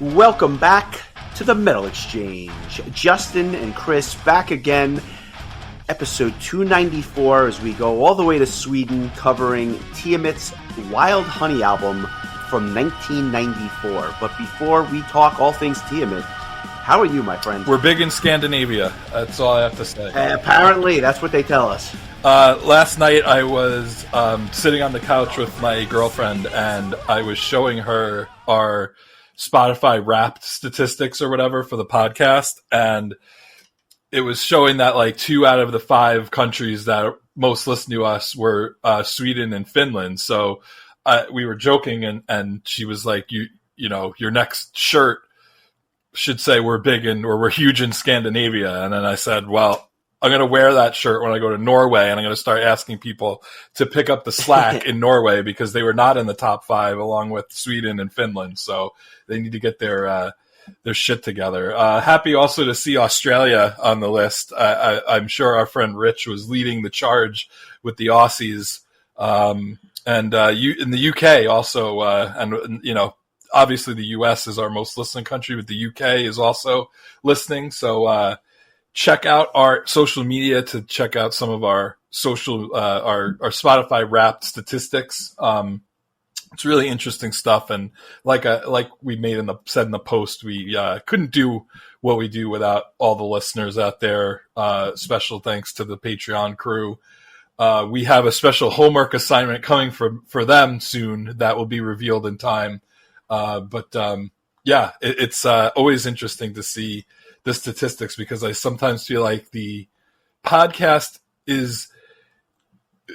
Welcome back to the Metal Exchange. Justin and Chris back again. Episode 294 as we go all the way to Sweden covering Tiamat's Wildhoney album from 1994. But before we talk all things Tiamat, how are you, my friend? We're big in Scandinavia. That's all I have to say. Apparently, that's what they tell us. Last night I was sitting on the couch with my girlfriend and I was showing her our Spotify Wrapped statistics or whatever for the podcast, and it was showing that like 2 out of the 5 countries that most listen to us were Sweden and Finland. So we were joking, and she was like, "You know, your next shirt should say we're big in or we're huge in Scandinavia." And then I said, "Well, I'm going to wear that shirt when I go to Norway, and I'm going to start asking people to pick up the slack in Norway because they were not in the top 5 along with Sweden and Finland. So they need to get their shit together." Happy also to see Australia on the list. I'm sure our friend Rich was leading the charge with the Aussies. And in the UK also, and you know, obviously the US is our most listening country, but the UK is also listening. So, check out our social media to check out some of our social, our Spotify Wrapped statistics. It's really interesting stuff, and like we said in the post, we couldn't do what we do without all the listeners out there. Special thanks to the Patreon crew. We have a special homework assignment coming for them soon that will be revealed in time. It's always interesting to see the statistics because I sometimes feel like the podcast is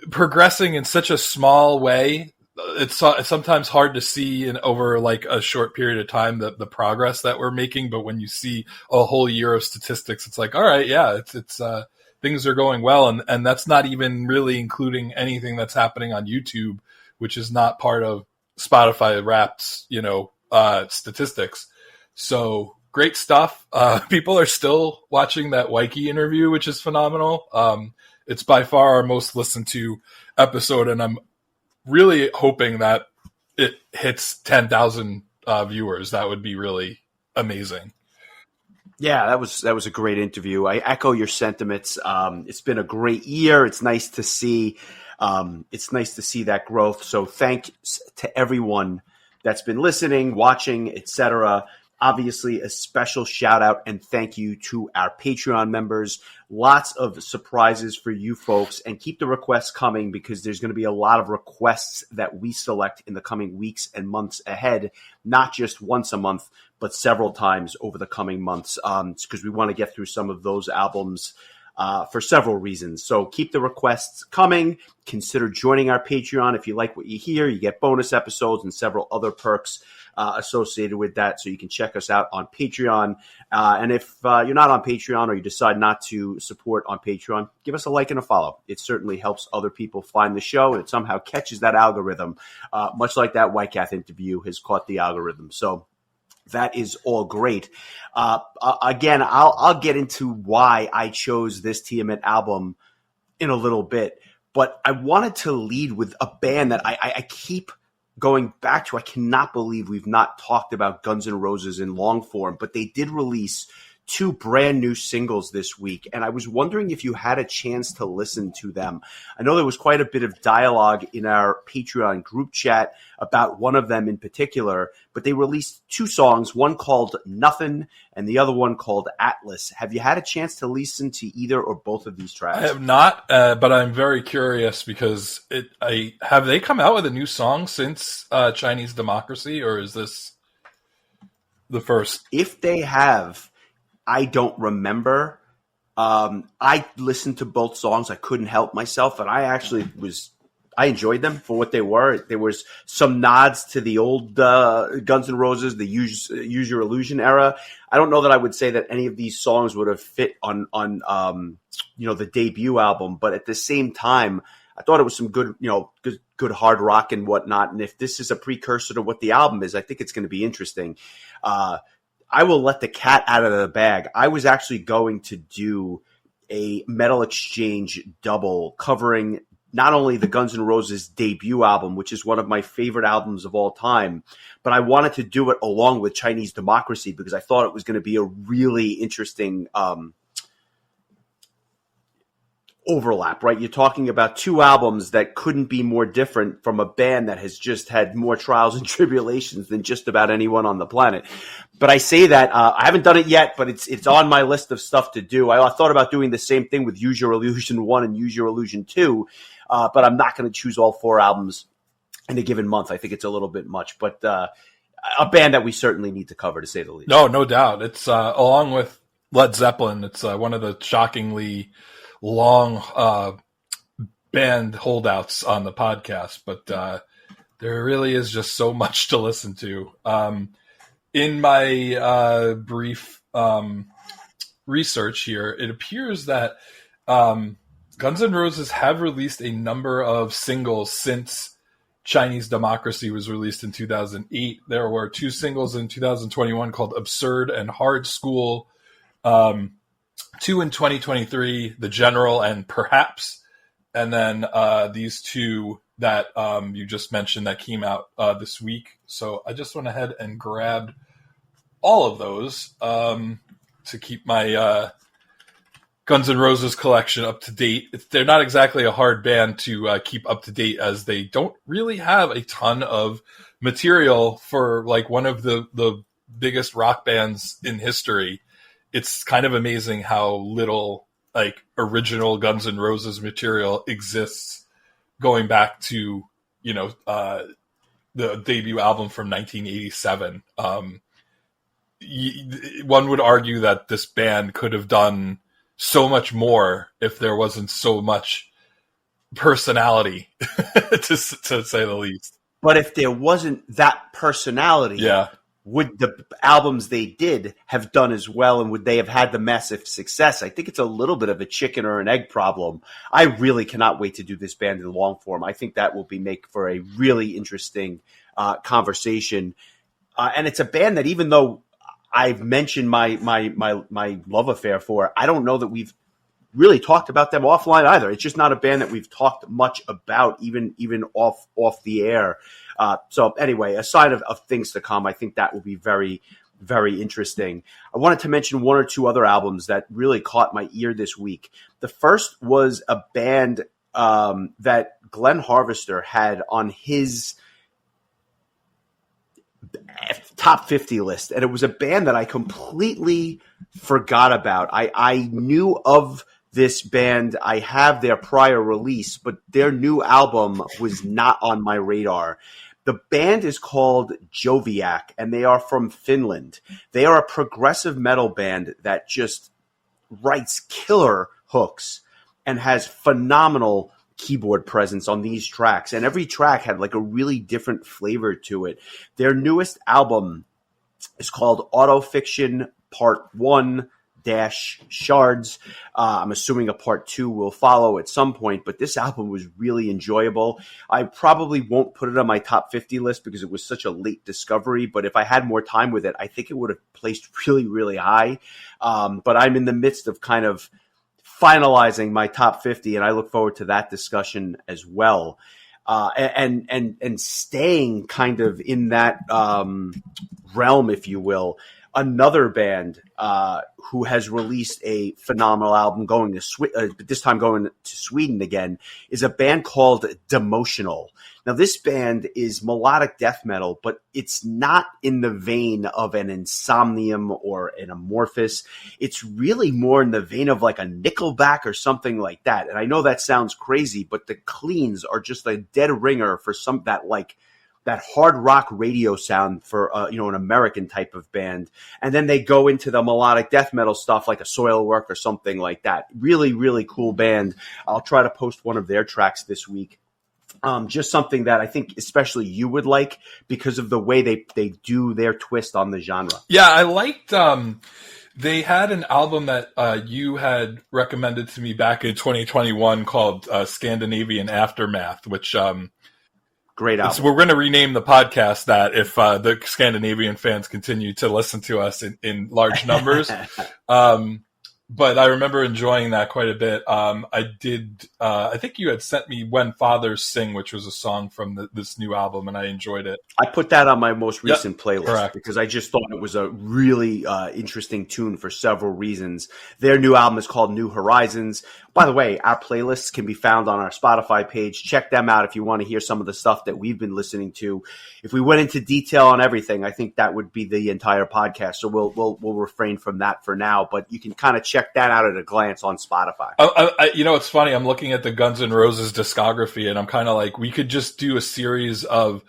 progressing in such a small way. It's sometimes hard to see over like a short period of time the progress that we're making. But when you see a whole year of statistics, it's like, all right, yeah, it's things are going well. And that's not even really including anything that's happening on YouTube, which is not part of Spotify Wrapped's, statistics. So great stuff. People are still watching that Wiki interview, which is phenomenal. It's by far our most listened to episode, and I'm really hoping that it hits 10,000 viewers. That would be really amazing. Yeah, that was a great interview. I echo your sentiments. It's been a great year. It's nice to see. It's nice to see that growth. So thanks to everyone that's been listening, watching, etc. Obviously, a special shout out and thank you to our Patreon members. Lots of surprises for you folks, and keep the requests coming because there's going to be a lot of requests that we select in the coming weeks and months ahead, not just once a month, but several times over the coming months, because we want to get through some of those albums for several reasons. So keep the requests coming. Consider joining our Patreon. If you like what you hear, you get bonus episodes and several other perks associated with that. So you can check us out on Patreon. And if you're not on Patreon or you decide not to support on Patreon, give us a like and a follow. It certainly helps other people find the show, and it somehow catches that algorithm, much like that Whitecath interview has caught the algorithm. So that is all great. Again, I'll get into why I chose this Tiamat album in a little bit, but I wanted to lead with a band that I keep going back to. I cannot believe we've not talked about Guns N' Roses in long form, but they did release 2 brand new singles this week, and I was wondering if you had a chance to listen to them. I know there was quite a bit of dialogue in our Patreon group chat about one of them in particular, but they released 2 songs, one called Nothing and the other one called Atlas. Have you had a chance to listen to either or both of these tracks? I have not, but I'm very curious because have they come out with a new song since Chinese Democracy, or is this the first? If they have, I don't remember. I listened to both songs. I couldn't help myself, and I enjoyed them for what they were. There was some nods to the old Guns N' Roses, the Use Your Illusion era. I don't know that I would say that any of these songs would have fit on the debut album, but at the same time, I thought it was some good hard rock and whatnot. And if this is a precursor to what the album is, I think it's going to be interesting. I will let the cat out of the bag. I was actually going to do a Metal Exchange double covering not only the Guns N' Roses debut album, which is one of my favorite albums of all time, but I wanted to do it along with Chinese Democracy because I thought it was going to be a really interesting overlap, right? You're talking about two albums that couldn't be more different from a band that has just had more trials and tribulations than just about anyone on the planet. But I say that I haven't done it yet, but it's on my list of stuff to do. I thought about doing the same thing with Use Your Illusion 1 and Use Your Illusion 2, but I'm not going to choose all 4 albums in a given month. I think it's a little bit much, but a band that we certainly need to cover, to say the least. No doubt. It's along with Led Zeppelin, it's one of the shockingly long band holdouts on the podcast, but there really is just so much to listen to. In my brief research here, it appears that Guns N' Roses have released a number of singles since Chinese Democracy was released in 2008. There were 2 singles in 2021 called Absurd and Hard School. 2 in 2023, The General and Perhaps, and then these 2 that you just mentioned that came out this week. So I just went ahead and grabbed all of those to keep my Guns N' Roses collection up to date. They're not exactly a hard band to keep up to date, as they don't really have a ton of material for like one of the biggest rock bands in history. It's kind of amazing how little like original Guns N' Roses material exists going back to, the debut album from 1987. One would argue that this band could have done so much more if there wasn't so much personality, to say the least. But if there wasn't that personality, yeah, would the albums they did have done as well, and would they have had the massive success? I think it's a little bit of a chicken or an egg problem. I really cannot wait to do this band in long form. I think that will make for a really interesting conversation. And it's a band that, even though I've mentioned my love affair for, I don't know that we've really talked about them offline either. It's just not a band that we've talked much about, even off the air. So anyway, a sign of things to come. I think that will be very, very interesting. I wanted to mention 1 or 2 other albums that really caught my ear this week. The first was a band that Glenn Harvester had on his top 50 list, and it was a band that I completely forgot about. I knew of this band. I have their prior release, but their new album was not on my radar. The band is called Joviak, and they are from Finland. They are a progressive metal band that just writes killer hooks and has phenomenal keyboard presence on these tracks. And every track had like a really different flavor to it. Their newest album is called Autofiction Part 1 Shards. I'm assuming a part 2 will follow at some point, but this album was really enjoyable. I probably won't put it on my top 50 list because it was such a late discovery, but if I had more time with it, I think it would have placed really, really high. But I'm in the midst of kind of finalizing my top 50, and I look forward to that discussion as well. And staying kind of in that realm, if you will, another band who has released a phenomenal album but this time going to Sweden again, is a band called Demotional. Now, this band is melodic death metal, but it's not in the vein of an Insomnium or an Amorphis. It's really more in the vein of like a Nickelback or something like that. And I know that sounds crazy, but the cleans are just a dead ringer for that hard rock radio sound for an American type of band. And then they go into the melodic death metal stuff like a Soilwork or something like that. Really, really cool band. I'll try to post one of their tracks this week. Just something that I think especially you would like because of the way they do their twist on the genre. Yeah, I liked they had an album that you had recommended to me back in 2021 called Scandinavian Aftermath, which great album. So we're going to rename the podcast that if the Scandinavian fans continue to listen to us in large numbers. but I remember enjoying that quite a bit. I did. I think you had sent me "When Fathers Sing," which was a song from this new album, and I enjoyed it. I put that on my most recent playlist correct. because I just thought it was a really interesting tune for several reasons. Their new album is called New Horizons. By the way, our playlists can be found on our Spotify page. Check them out if you want to hear some of the stuff that we've been listening to. If we went into detail on everything, I think that would be the entire podcast. So we'll refrain from that for now. But you can kind of check that out at a glance on Spotify. It's funny. I'm looking at the Guns N' Roses discography, and I'm kind of like, we could just do a series of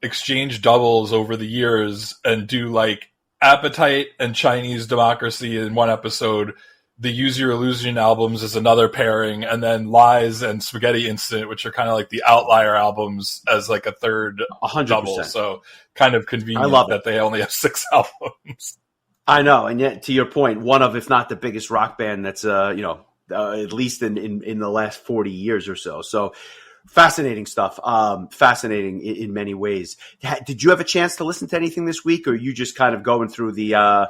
exchange doubles over the years and do like Appetite and Chinese Democracy in one episode, the Use Your Illusion albums is another pairing, and then Lies and Spaghetti Incident, which are kind of like the outlier albums, as like a third 100%. double. So kind of convenient I love that they only have 6 albums. I know, and yet to your point, one of, if not the biggest rock band that's at least in the last 40 years or so. So fascinating stuff. Fascinating in many ways. Did you have a chance to listen to anything this week, or are you just kind of going through the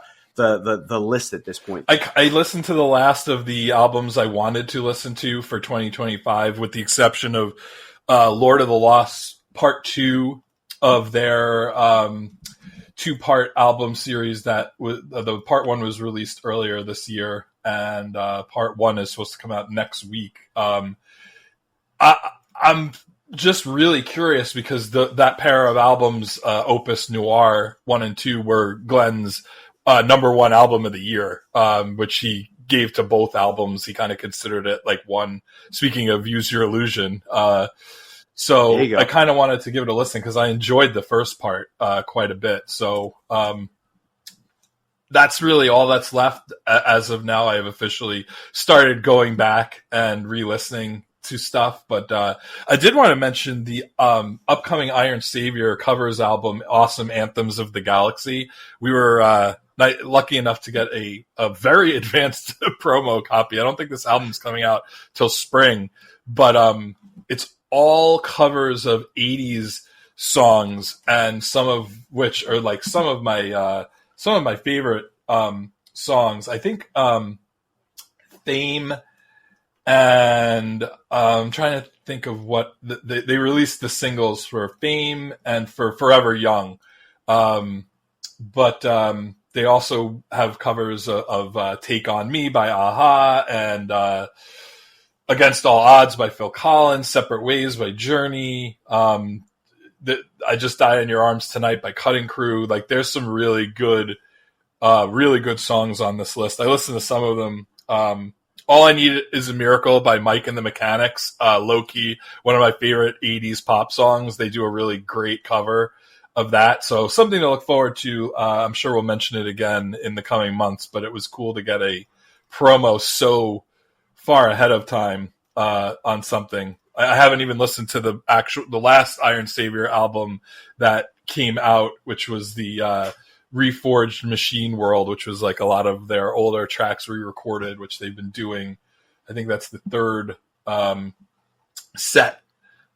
list at this point? I listened to the last of the albums I wanted to listen to for 2025, with the exception of Lord of the Lost Part 2 of their 2-part album series. That the Part 1 was released earlier this year, and Part 1 is supposed to come out next week. I'm just really curious because that pair of albums, Opus Noir 1 and 2, were Glenn's number 1 album of the year, which he gave to both albums. He kind of considered it like one. Speaking of Use Your Illusion, so I kind of wanted to give it a listen because I enjoyed the first part quite a bit. So that's really all that's left as of now. I have officially started going back and re-listening to stuff, but I did want to mention the upcoming Iron Savior covers album, Awesome Anthems of the Galaxy. We were lucky enough to get a very advanced promo copy. I don't think this album's coming out till spring, but it's all covers of 80s songs, and some of which are like some of my favorite songs. I think Fame, and I'm trying to think of what they released the singles for Fame and for Forever Young, but they also have covers of Take On Me by Aha, and Against All Odds by Phil Collins, Separate Ways by Journey, I Just Die in Your Arms Tonight by Cutting Crew. Like, there's some really good songs on this list. I listened to some of them. All I Need Is a Miracle by Mike and the Mechanics, low-key, one of my favorite 80s pop songs. They do a really great cover of that. So something to look forward to. I'm sure we'll mention it again in the coming months, but it was cool to get a promo so far ahead of time on something. I haven't even listened to the last Iron Savior album that came out, which was the Reforged Machine World, which was like a lot of their older tracks re-recorded, which they've been doing. I think that's the third set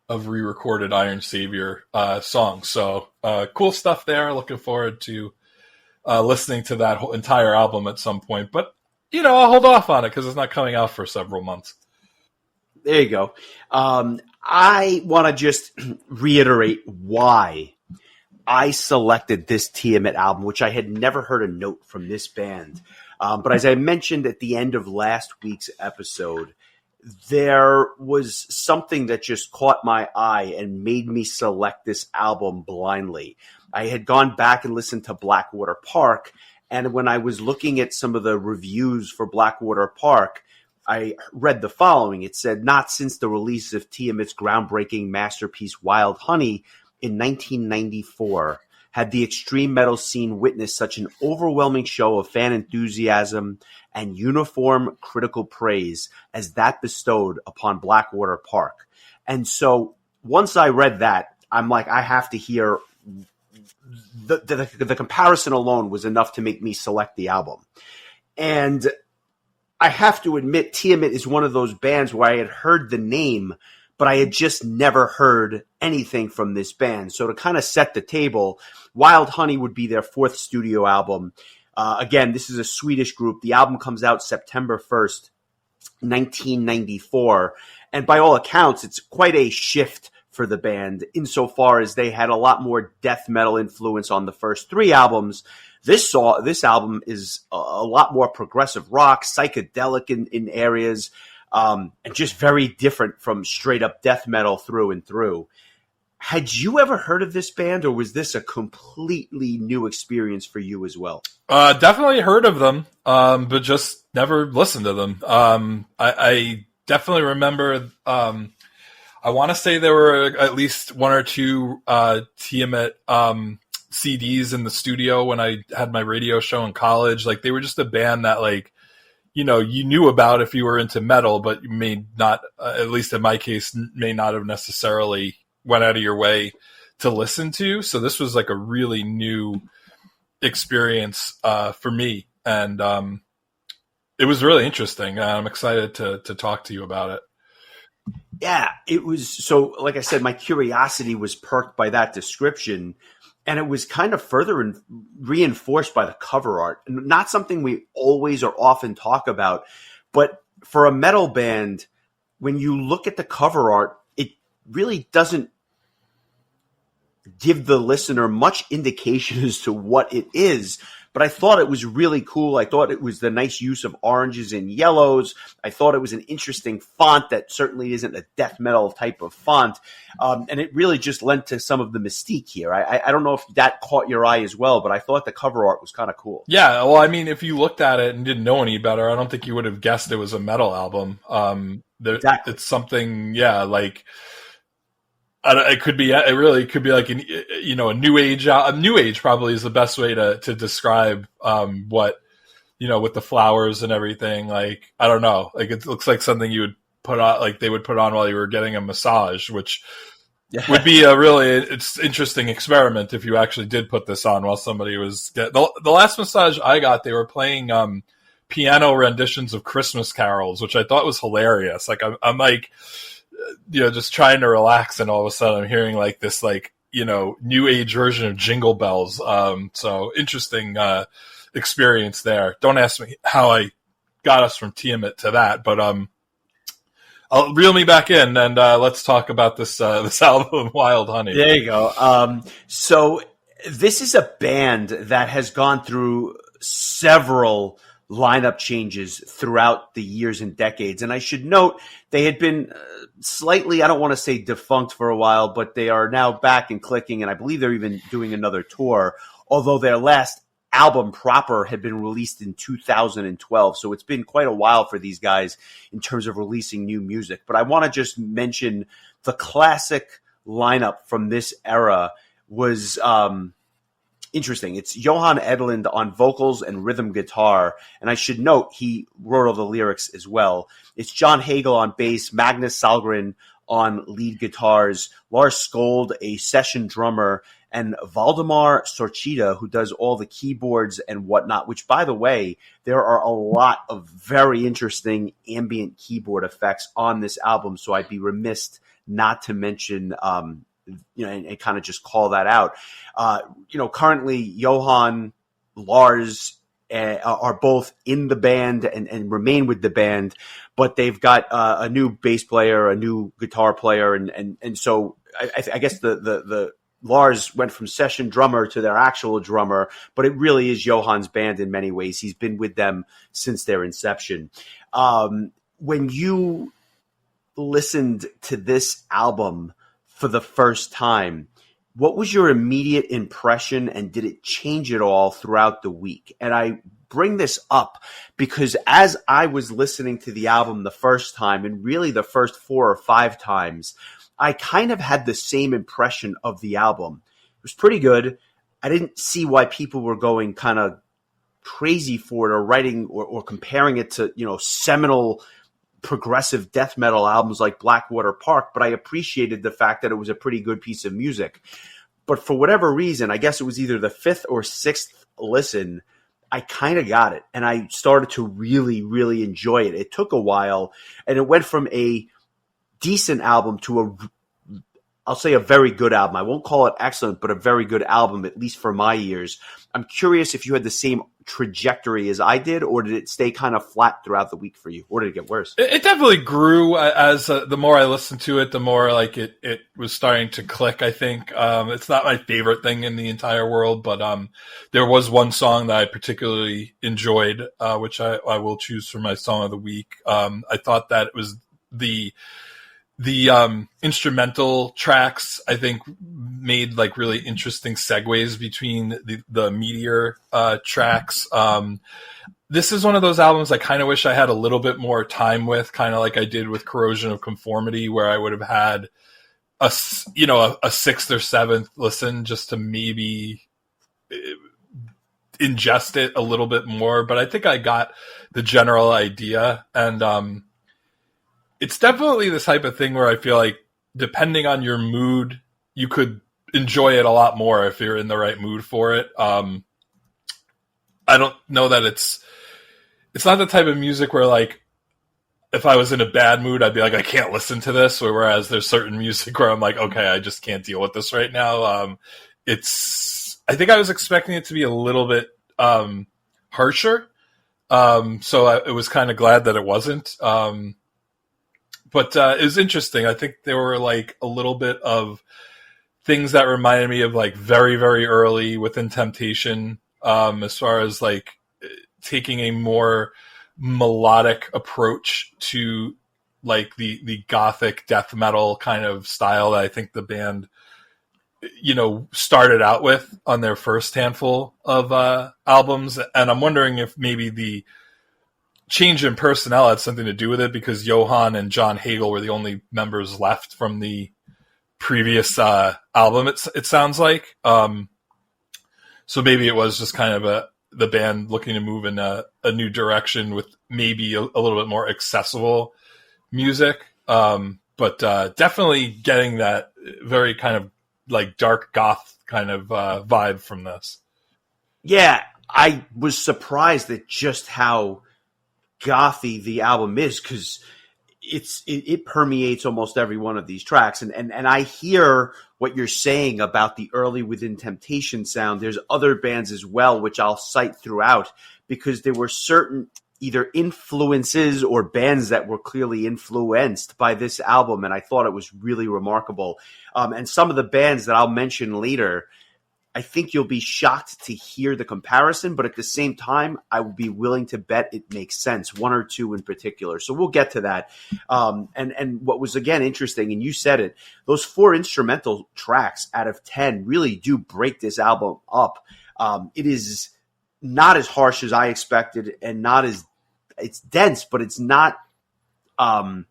of re-recorded Iron Savior songs. So cool stuff there. Looking forward to listening to that whole entire album at some point. But, I'll hold off on it because it's not coming out for several months. There you go. I want to just reiterate why I selected this Tiamat album, which I had never heard a note from this band. But as I mentioned at the end of last week's episode, there was something that just caught my eye and made me select this album blindly. I had gone back and listened to Blackwater Park, and when I was looking at some of the reviews for Blackwater Park, I read the following. It said, not since the release of Tiamat's groundbreaking masterpiece Wildhoney in 1994 had the extreme metal scene witnessed such an overwhelming show of fan enthusiasm and uniform critical praise as that bestowed upon Blackwater Park. And so once I read that, I'm like, I have to hear the comparison alone was enough to make me select the album. And I have to admit, Tiamat is one of those bands where I had heard the name, but I had just never heard anything from this band. So to kind of set the table, Wildhoney would be their 4th studio album. Again, this is a Swedish group. The album comes out September 1st, 1994. And by all accounts, it's quite a shift for the band insofar as they had a lot more death metal influence on the first three albums. This album is a lot more progressive rock, psychedelic in areas, and just very different from straight up death metal through and through. Had you ever heard of this band, or was this a completely new experience for you as well? Definitely heard of them, but just never listened to them. I definitely remember, I want to say there were at least one or two Tiamat CDs in the studio when I had my radio show in college. Like, they were just a band that, like, you knew about if you were into metal, but you may not, at least in my case, may not have necessarily went out of your way to listen to. So this was like a really new experience for me. And it was really interesting. I'm excited to talk to you about it. Yeah, it was. So, like I said, my curiosity was perked by that description, and it was kind of further reinforced by the cover art. Not something we always or often talk about, but for a metal band, when you look at the cover art, it really doesn't give the listener much indication as to what it is. But I thought it was really cool. I thought it was the nice use of oranges and yellows. I thought it was an interesting font that certainly isn't a death metal type of font. And it really just lent to some of the mystique here. I don't know if that caught your eye as well, but I thought the cover art was kind of cool. Yeah, well, I mean, if you looked at it and didn't know any better, I don't think you would have guessed it was a metal album. Exactly. It's something, yeah, like... It could be. It really could be like a new age. A new age probably is the best way to describe what with the flowers and everything. Like, I don't know. Like, it looks like something you would put on, like they would put on while you were getting a massage, which would be a really interesting experiment if you actually did put this on while somebody was the last massage I got. They were playing piano renditions of Christmas carols, which I thought was hilarious. Like, I'm like, just trying to relax, and all of a sudden I'm hearing like this, like, new age version of Jingle Bells. So interesting experience there. Don't ask me how I got us from Tiamat to that, but I'll reel me back in, and let's talk about this album, Wildhoney. There you go. So this is a band that has gone through several lineup changes throughout the years and decades. And I should note they had been slightly, I don't want to say defunct for a while, but they are now back and clicking. And I believe they're even doing another tour, although their last album proper had been released in 2012. So it's been quite a while for these guys in terms of releasing new music. But I want to just mention the classic lineup from this era was, interesting. It's Johan Edlund on vocals and rhythm guitar. And I should note, he wrote all the lyrics as well. It's John Hagel on bass, Magnus Salgren on lead guitars, Lars Skold, a session drummer, and Valdemar Sorchita, who does all the keyboards and whatnot, which, by the way, there are a lot of very interesting ambient keyboard effects on this album. So I'd be remiss not to mention, and kind of just call that out. Currently Johan, Lars are both in the band and remain with the band, but they've got a new bass player, a new guitar player, and so I guess the Lars went from session drummer to their actual drummer, but it really is Johan's band in many ways. He's been with them since their inception. When you listened to this album for the first time, what was your immediate impression, and did it change at all throughout the week? And I bring this up because as I was listening to the album the first time, and really the first 4 or 5 times, I kind of had the same impression of the album. It was pretty good. I didn't see why people were going kind of crazy for it or writing or comparing it to, seminal progressive death metal albums like Blackwater Park, but I appreciated the fact that it was a pretty good piece of music. But for whatever reason, I guess it was either the 5th or 6th listen, I kind of got it, and I started to really, really enjoy it. It took a while, and it went from a decent album to I'll say a very good album. I won't call it excellent, but a very good album, at least for my ears. I'm curious if you had the same trajectory as I did, or did it stay kind of flat throughout the week for you, or did it get worse? It definitely grew as the more I listened to it, the more like it was starting to click. I think it's not my favorite thing in the entire world, but there was one song that I particularly enjoyed, which I will choose for my song of the week. I thought that it was the instrumental tracks, I think, made like really interesting segues between the Meteor tracks. This is one of those albums I kind of wish I had a little bit more time with, kind of like I did with Corrosion of Conformity, where I would have had a sixth or seventh listen just to maybe ingest it a little bit more. But I think I got the general idea, and it's definitely the type of thing where I feel like, depending on your mood, you could enjoy it a lot more if you're in the right mood for it. I don't know that it's not the type of music where, like, if I was in a bad mood, I'd be like, I can't listen to this. Or whereas there's certain music where I'm like, okay, I just can't deal with this right now. I think I was expecting it to be a little bit harsher. So it was kind of glad that it wasn't. But it was interesting. I think there were like a little bit of things that reminded me of like very, very early Within Temptation, as far as like taking a more melodic approach to like the gothic death metal kind of style that I think the band, started out with on their first handful of albums. And I'm wondering if maybe the change in personnel had something to do with it, because Johan and John Hagel were the only members left from the previous album, it sounds like. So maybe it was just kind of the band looking to move in a new direction with maybe a little bit more accessible music. But definitely getting that very kind of like dark goth kind of vibe from this. Yeah, I was surprised at just how gothy the album is, because it permeates almost every one of these tracks, and I hear what you're saying about the early Within Temptation sound. There's other bands as well, which I'll cite throughout, because there were certain either influences or bands that were clearly influenced by this album, and I thought it was really remarkable. And some of the bands that I'll mention later, I think you'll be shocked to hear the comparison, but at the same time, I would be willing to bet it makes sense, one or two in particular. So we'll get to that. And what was, again, interesting, and you said it, those 4 instrumental tracks out of 10 really do break this album up. It is not as harsh as I expected, and it's dense, but it's not, I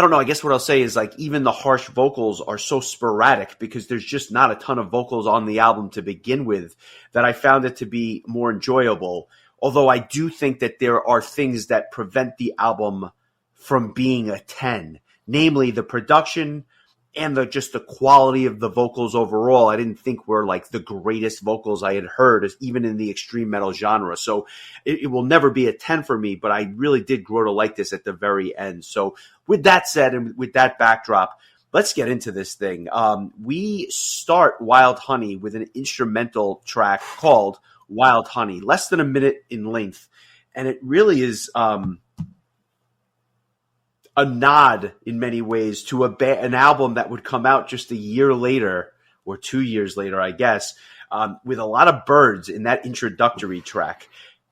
don't know. I guess what I'll say is, like, even the harsh vocals are so sporadic, because there's just not a ton of vocals on the album to begin with, that I found it to be more enjoyable. Although I do think that there are things that prevent the album from being a 10, namely the production and just the quality of the vocals overall. I didn't think were like the greatest vocals I had heard, even in the extreme metal genre. So it will never be a 10 for me, but I really did grow to like this at the very end. So with that said, and with that backdrop, let's get into this thing. We start Wildhoney with an instrumental track called Wildhoney, less than a minute in length. And it really is a nod in many ways to an album that would come out just a year later, or 2 years later, I guess, with a lot of birds in that introductory track.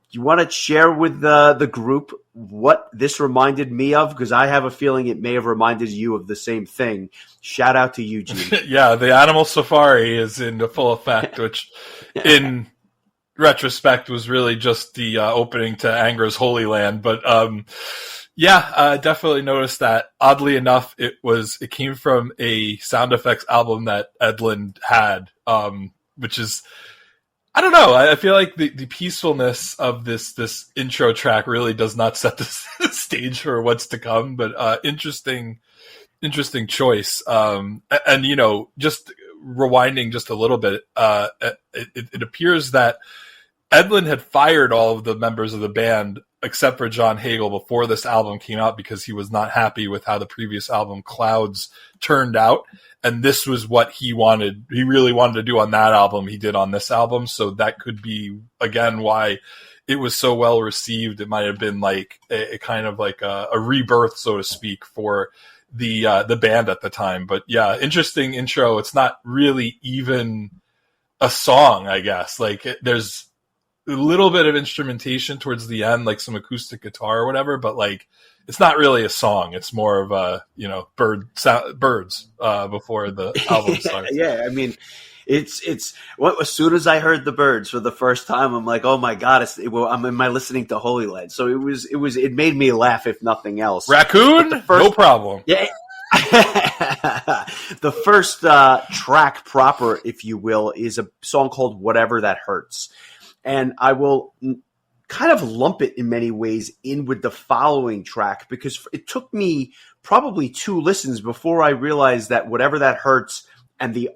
Do you want to share with the group what this reminded me of? Because I have a feeling it may have reminded you of the same thing. Shout out to you, Gene. Yeah, the Animal Safari is in full effect, which in retrospect was really just the opening to Angra's Holy Land. But yeah, I definitely noticed that. Oddly enough, it came from a sound effects album that Edlund had, which is, I don't know. I feel like the peacefulness of this intro track really does not set the stage for what's to come, but interesting choice. And just rewinding just a little bit, it appears that Edlund had fired all of the members of the band except for John Hagel before this album came out because he was not happy with how the previous album Clouds turned out. And this was what he really wanted to do on that album. He did on this album. So that could be, again, why it was so well received. It might have been like a kind of like a rebirth, so to speak, for the band at the time. But yeah, interesting intro. It's not really even a song, I guess. Like there's a little bit of instrumentation towards the end, like some acoustic guitar or whatever, but like it's not really a song. It's more of a, birds before the album starts. Yeah, I mean, it's as soon as I heard the birds for the first time, I'm like, oh my god, I'm in my listening to Holy Land. So it made me laugh, if nothing else. Raccoon, no problem. Yeah. The first track proper, if you will, is a song called Whatever That Hurts. And I will kind of lump it in many ways in with the following track because it took me probably 2 listens before I realized that Whatever That Hurts and the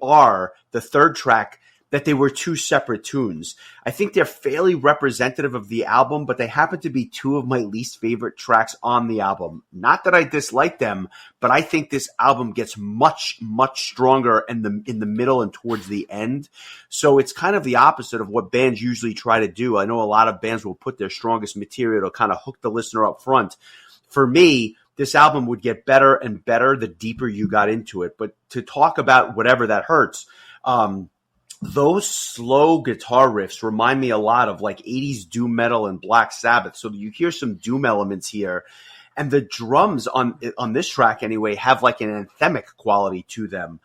third track, that they were 2 separate tunes. I think they're fairly representative of the album, but they happen to be 2 of my least favorite tracks on the album. Not that I dislike them, but I think this album gets much, much stronger in the middle and towards the end. So it's kind of the opposite of what bands usually try to do. I know a lot of bands will put their strongest material to kind of hook the listener up front. For me, this album would get better and better the deeper you got into it. But to talk about Whatever That Hurts, those slow guitar riffs remind me a lot of like 80s doom metal and Black Sabbath. So you hear some doom elements here. And the drums on this track anyway have like an anthemic quality to them.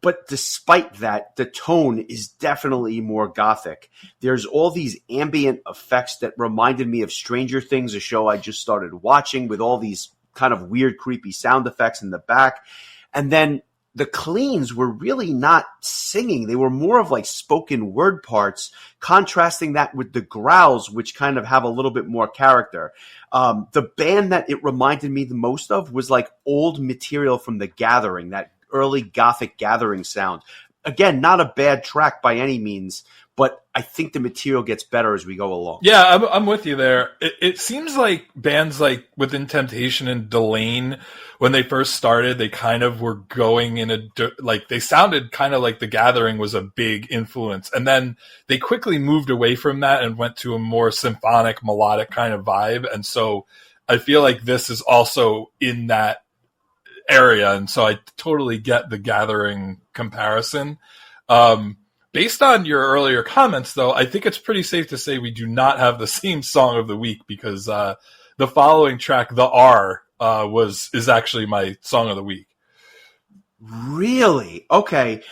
But despite that, the tone is definitely more gothic. There's all these ambient effects that reminded me of Stranger Things, a show I just started watching, with all these kind of weird, creepy sound effects in the back. And then the cleans were really not singing. They were more of like spoken word parts, contrasting that with the growls, which kind of have a little bit more character. The band that it reminded me the most of was like old material from The Gathering, that early Gothic Gathering sound. Again, not a bad track by any means, but I think the material gets better as we go along. Yeah, I'm with you there. It seems like bands like Within Temptation and Delane, when they first started, they kind of were going in they sounded kind of like The Gathering was a big influence. And then they quickly moved away from that and went to a more symphonic, melodic kind of vibe. And so I feel like this is also in that area. And so I totally get the Gathering comparison. Based on your earlier comments, though, I think it's pretty safe to say we do not have the same song of the week because the following track, The R, is actually my song of the week. Really? Okay.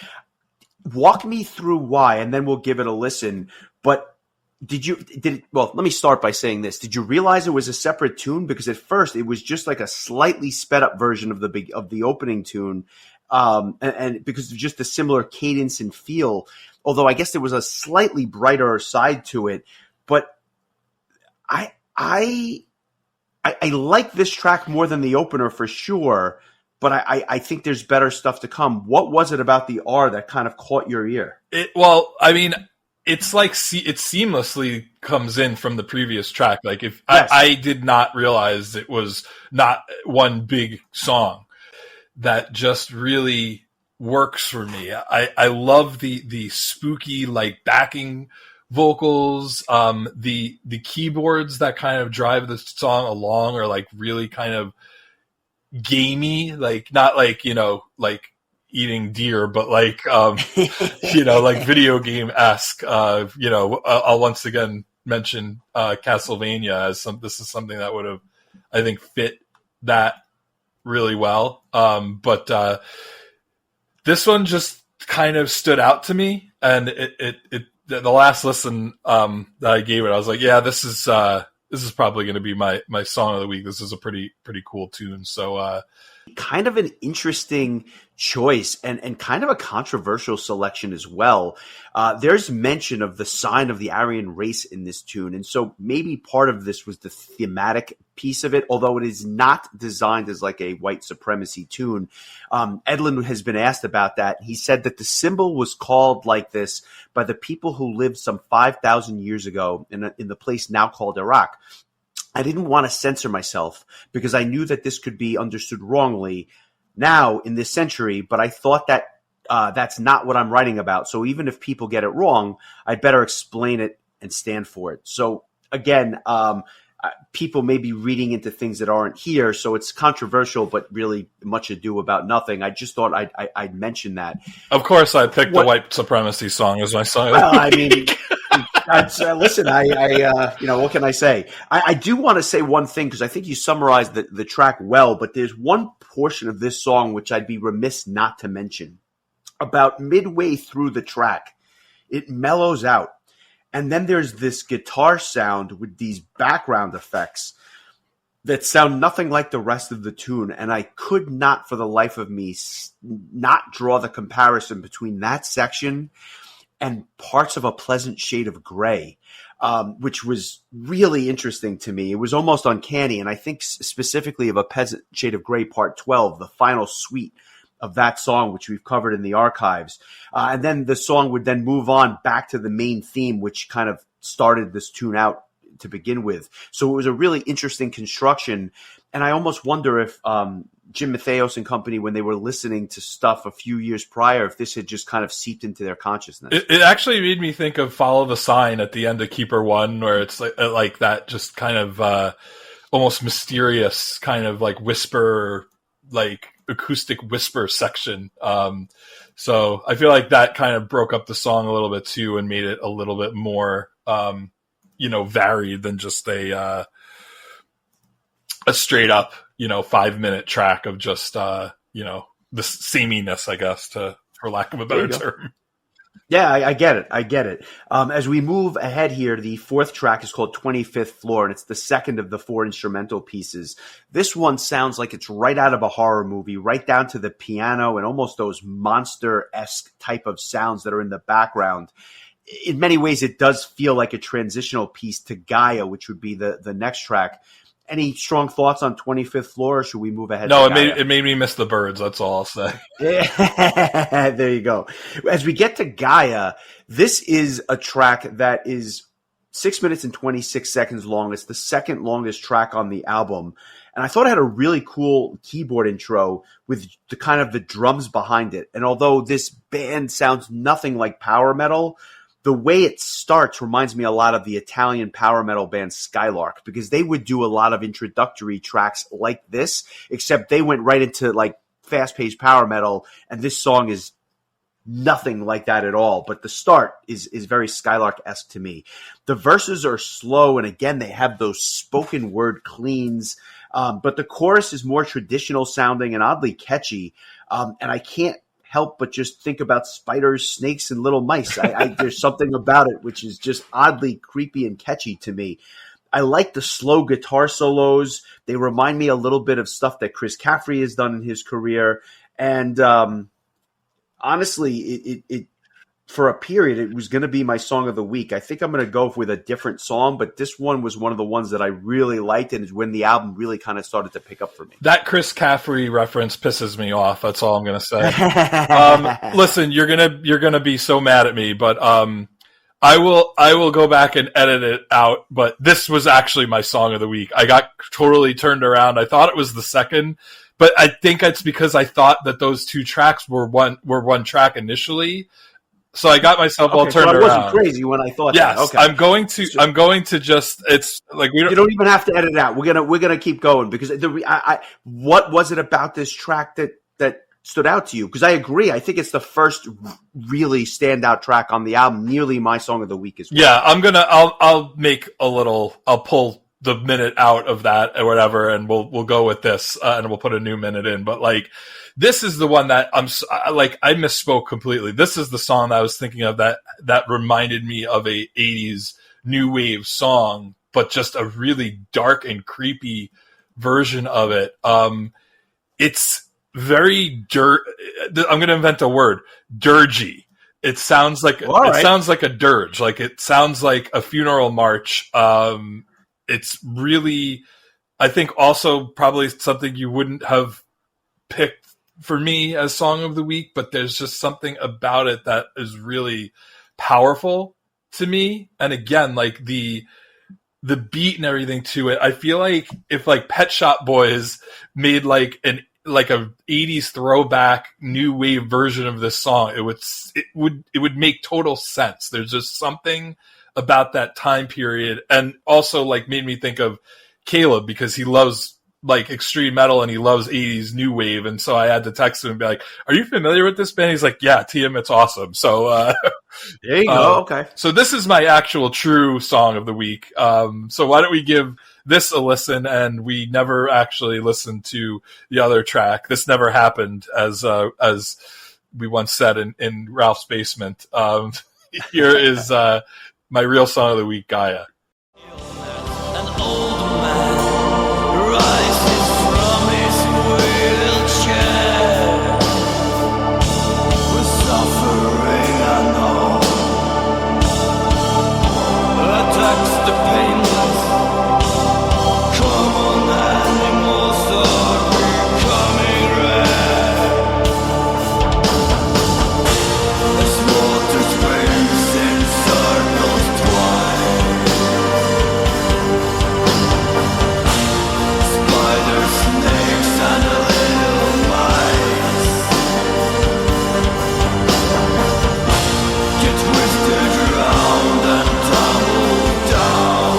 Walk me through why, and then we'll give it a listen. But let me start by saying this. Did you realize it was a separate tune? Because at first it was just like a slightly sped up version of the opening tune. And because of just the similar cadence and feel, although I guess there was a slightly brighter side to it, but I like this track more than the opener for sure, but I think there's better stuff to come. What was it about the R that kind of caught your ear? It's like it seamlessly comes in from the previous track. Like yes. I did not realize it was not one big song. That just really works for me. I love the spooky like backing vocals. The keyboards that kind of drive the song along are like really kind of gamey, like not like like eating deer, but like like video game esque. I'll once again mention Castlevania as this is something that would have I think fit that really well. But this one just kind of stood out to me, and the last listen that I gave it, I was like, yeah, this is probably going to be my song of the week. This is a pretty cool tune. So kind of an interesting choice and kind of a controversial selection as well. There's mention of the sign of the Aryan race in this tune. And so maybe part of this was the thematic piece of it, although it is not designed as like a white supremacy tune. Edlin has been asked about that. He said that the symbol was called like this by the people who lived some 5,000 years ago in the place now called Iraq. I didn't want to censor myself because I knew that this could be understood wrongly now in this century, but I thought that that's not what I'm writing about. So even if people get it wrong, I'd better explain it and stand for it. So again, people may be reading into things that aren't here, so it's controversial, but really much ado about nothing. I just thought I'd mention that. Of course, I picked the white supremacy song as my song. Well, I mean, listen, what can I say? I do want to say one thing because I think you summarized the track well, but there's one portion of this song which I'd be remiss not to mention. About midway through the track, it mellows out. And then there's this guitar sound with these background effects that sound nothing like the rest of the tune. And I could not for the life of me not draw the comparison between that section and parts of A Pleasant Shade of Grey, which was really interesting to me. It was almost uncanny. And I think specifically of A Pleasant Shade of Grey, Part 12, the final suite of that song, which we've covered in the archives. And then the song would then move on back to the main theme, which kind of started this tune out to begin with. So it was a really interesting construction. And I almost wonder if Jim Matheos and company, when they were listening to stuff a few years prior, if this had just kind of seeped into their consciousness. It actually made me think of Follow the Sign at the end of Keeper One, where it's like that just kind of almost mysterious kind of like whisper, like acoustic whisper section. So I feel like that kind of broke up the song a little bit too and made it a little bit more, varied than just a straight up, 5-minute track of just, the sameness, I guess, for lack of a better term. Yeah, I get it. As we move ahead here, the fourth track is called 25th Floor, and it's the second of the 4 instrumental pieces. This one sounds like it's right out of a horror movie, right down to the piano and almost those monster-esque type of sounds that are in the background. In many ways, it does feel like a transitional piece to Gaia, which would be the next track. Any strong thoughts on 25th Floor, or should we move ahead? No, it made me miss the birds. That's all I'll say. Yeah, there you go. As we get to Gaia, this is a track that is 6 minutes and 26 seconds long. It's the second longest track on the album. And I thought it had a really cool keyboard intro with the kind of the drums behind it. And although this band sounds nothing like power metal, the way it starts reminds me a lot of the Italian power metal band Skylark, because they would do a lot of introductory tracks like this, except they went right into like fast-paced power metal, and this song is nothing like that at all. But the start is very Skylark-esque to me. The verses are slow, and again, they have those spoken word cleans, but the chorus is more traditional sounding and oddly catchy, and I can't help but just think about spiders, snakes, and little mice. There's something about it which is just oddly creepy and catchy to me. I like the slow guitar solos. They remind me a little bit of stuff that Chris Caffrey has done in his career. And honestly, it for a period, it was going to be my song of the week. I think I'm going to go with a different song, but this one was one of the ones that I really liked, and is when the album really kind of started to pick up for me. That Chris Caffrey reference pisses me off. That's all I'm going to say. Listen, you're gonna be so mad at me, but I will go back and edit it out. But this was actually my song of the week. I got totally turned around. I thought it was the second, but I think it's because I thought that those two tracks were one track initially. So I got myself all turned around. I wasn't crazy when I thought that. Okay. I'm going to just, it's like, you don't even have to edit it out. We're going to keep going because what was it about this track that stood out to you? Because I agree. I think it's the first really standout track on the album, nearly my song of the week as well. Yeah, I'll pull the minute out of that or whatever, and we'll go with this, and we'll put a new minute in. But like, this is the one that I misspoke completely. This is the song that I was thinking of that reminded me of a 80s new wave song, but just a really dark and creepy version of it. It's very I'm going to invent a word, dirgy. It sounds like sounds like a dirge. Like it sounds like a funeral march. It's really, I think, also probably something you wouldn't have picked for me as song of the week, but there's just something about it that is really powerful to me. And again, like the beat and everything to it. I feel like if like Pet Shop Boys made like a 80s throwback new wave version of this song, it would make total sense. There's just something about that time period, and also like made me think of Caleb because he loves like extreme metal and he loves 80s new wave, and so I had to text him and be like, "Are you familiar with this band?" He's like, "Yeah, Tiamat's awesome." So there you go. Okay. So this is my actual true song of the week. So why don't we give this a listen? And we never actually listened to the other track. This never happened, as we once said in Ralph's basement. Here is my real song of the week, Gaia. An old man rises from his wheelchair with suffering unknown, attacks the painless. Common animals are becoming rare as water spins in circles twice. Spiders, snakes, and little mice get twisted round and tumble down.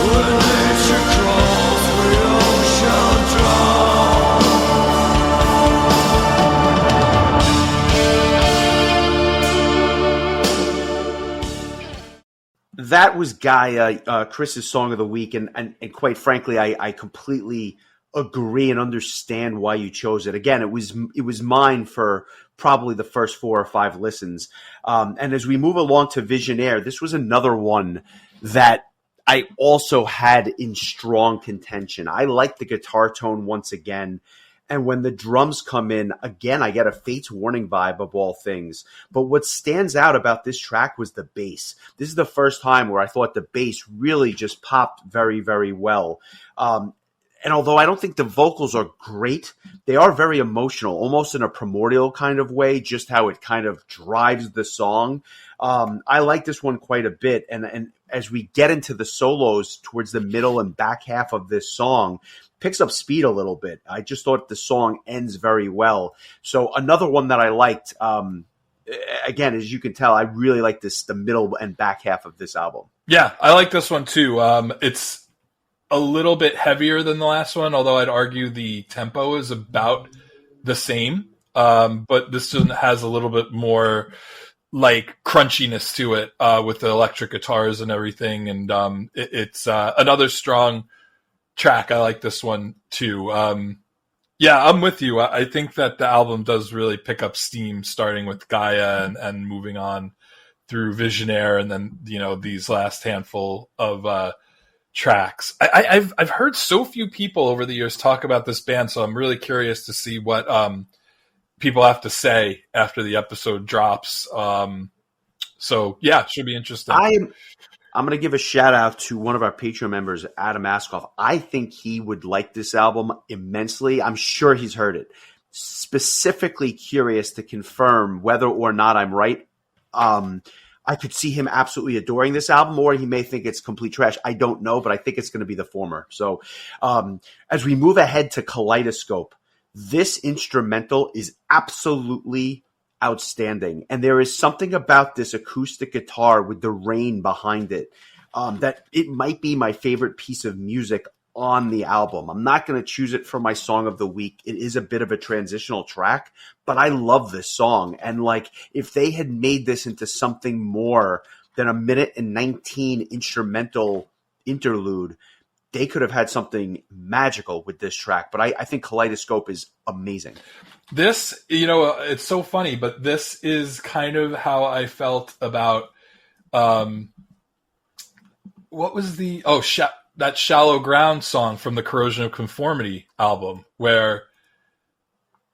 When nature crawls, we all shall drown. That was Gaia, Chris's song of the week, and quite frankly, I completely agree and understand why you chose it. Again, it was mine for probably the first 4 or 5 listens. And as we move along to Visionaire, this was another one that I also had in strong contention. I like the guitar tone once again. And when the drums come in, again, I get a Fates Warning vibe of all things. But what stands out about this track was the bass. This is the first time where I thought the bass really just popped very, very well. And although I don't think the vocals are great, they are very emotional, almost in a primordial kind of way, just how it kind of drives the song. I like this one quite a bit. And as we get into the solos towards the middle and back half of this song, picks up speed a little bit. I just thought the song ends very well. So another one that I liked, again, as you can tell, I really like the middle and back half of this album. Yeah, I like this one too. It's a little bit heavier than the last one, although I'd argue the tempo is about the same. But this one has a little bit more like crunchiness to it with the electric guitars and everything. And it's another strong track. I like this one too. Yeah, I'm with you. I think that the album does really pick up steam, starting with Gaia and moving on through Visionaire, and then these last handful of tracks. I've heard so few people over the years talk about this band, so I'm really curious to see what people have to say after the episode drops. So yeah, it should be interesting. I'm going to give a shout out to one of our Patreon members, Adam Askoff. I think he would like this album immensely. I'm sure he's heard it. Specifically curious to confirm whether or not I'm right. I could see him absolutely adoring this album, or he may think it's complete trash. I don't know, but I think it's going to be the former. So as we move ahead to Kaleidoscope, this instrumental is absolutely outstanding. And there is something about this acoustic guitar with the rain behind it that it might be my favorite piece of music on the album. I'm not going to choose it for my song of the week. It is a bit of a transitional track, but I love this song. And like, if they had made this into something more than a 1:19 instrumental interlude, they could have had something magical with this track. But I think Kaleidoscope is amazing. This, it's so funny, but this is kind of how I felt about, what was that Shallow Ground song from the Corrosion of Conformity album, where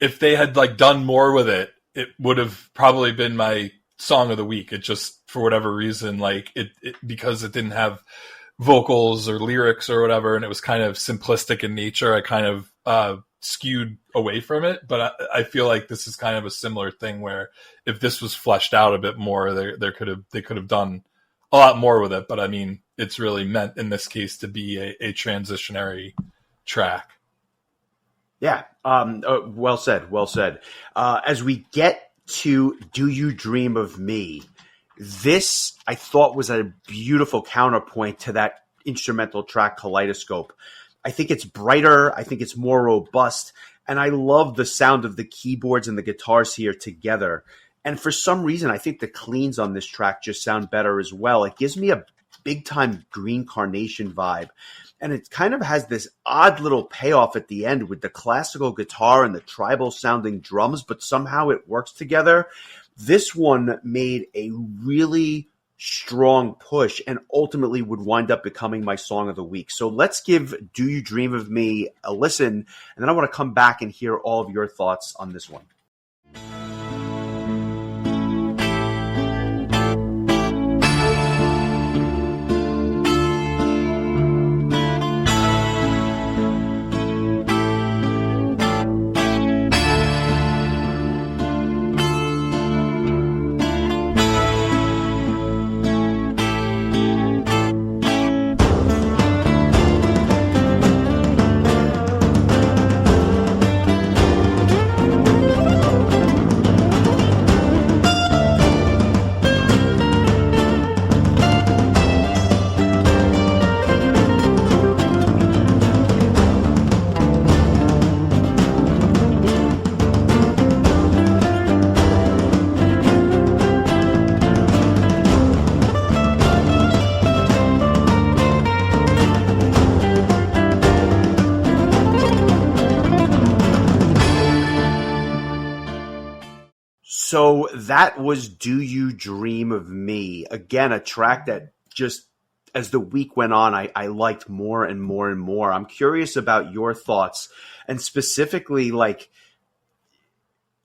if they had like done more with it, it would have probably been my song of the week. It just, for whatever reason, like it because it didn't have vocals or lyrics or whatever, and it was kind of simplistic in nature, I kind of skewed away from it, but I feel like this is kind of a similar thing where if this was fleshed out a bit more, they could have done a lot more with it. But I mean, it's really meant in this case to be a transitionary track. Yeah. Well said. Well said. As we get to Do You Dream of Me, this I thought was a beautiful counterpoint to that instrumental track Kaleidoscope. I think it's brighter. I think it's more robust. And I love the sound of the keyboards and the guitars here together. And for some reason, I think the cleans on this track just sound better as well. It gives me a big time Green Carnation vibe. And it kind of has this odd little payoff at the end with the classical guitar and the tribal sounding drums, but somehow it works together. This one made a really strong push and ultimately would wind up becoming my song of the week. So let's give Do You Dream of Me a listen, and then I want to come back and hear all of your thoughts on this one. So that was Do You Dream of Me? Again, a track that just, as the week went on, I liked more and more and more. I'm curious about your thoughts, and specifically, like,